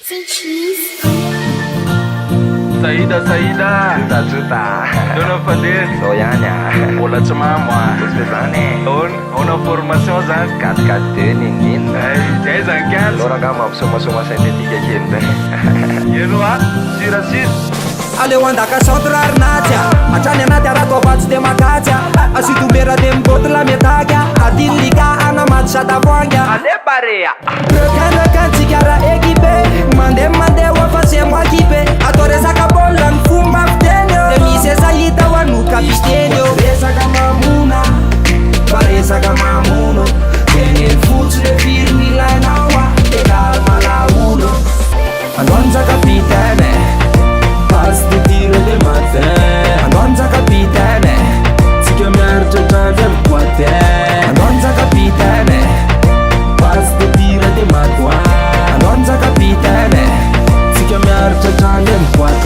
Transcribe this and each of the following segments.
Saida Juta Dona Fadir So ihany a mbola tsy mamo a Ozy zany e ona formation zany 4-4-2 ninino zay zany kiazy Lora nga mampisomasoma synthetique kely zay eno a sirasir aleo andaka centrary natsy a atrany anaty aratoavatsy de makatsy a asytomera de miboty la miataky a adiny lika anamaty satavoanga ale barea rekantsika raha équipe mandeha oafasia moakipe atao resaka bola ny fomba fiteny de misy esa hita ho ano kapiteny eo resaka mamona fa resaka mamono teneny fotsy le firy milainao a de karamalaolo andonja kapitene passe de tiro de matin andonja kapitene tsika miaritra trandry amy boite andonja kapitene passe de tiro de matin andonja kapitene tsika miaritra trandry amy boite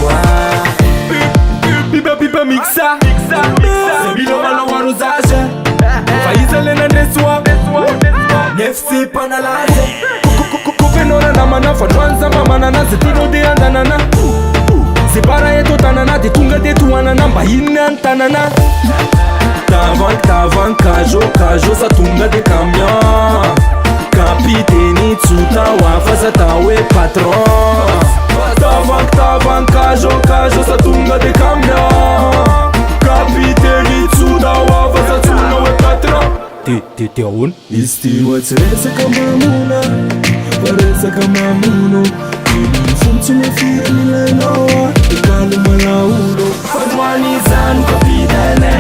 biba mixa sebilo malawaro zashe faiza lena ndeswa nefsi panalaze kupenona namana fatwanza mamana zetino de andanana separa eto tanana de tonga de toanana mba inona ny tanana tavanky kajo sa tonga de camion kapiteny tsota hoafa sa tao hoe patron tavanky kajo sa tonga de camion kapiteny tsota hoafa sa tsona hoe patron te ahoana izy ty oatsy resaka mamona fa resaka mamono fotsy mefiry milainao a ekalo malaolo fandroany zano kapitene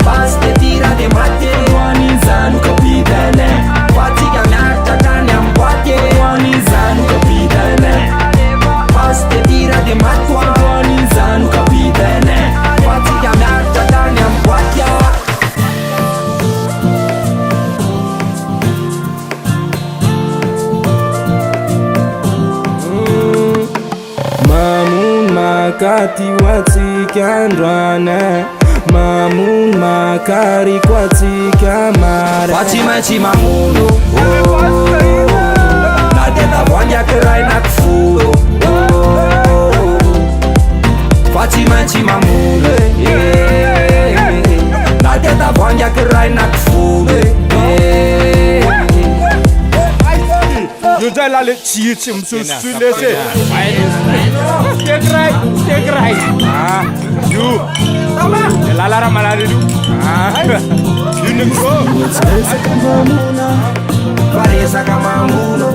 pasy de tira de mate fandroany zano kapitene fatsika miaritra trany amy boate fandroany zano kapitene pasy de tira de mate fandroany zano kapitene fatsika miaritra trany amy boate makati watsika androana mamono makary kwatsika mara fatsimaitsy mamono na de tavoangy akirainaky folo fatsimaitsy mamono na de tavoangy akirainaky folo yo zay la le tsitsy misolosole take right io le lala raha malala io ino bro resaka mamona fa resaka mamono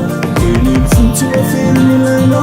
eny fotsy mefiry milainao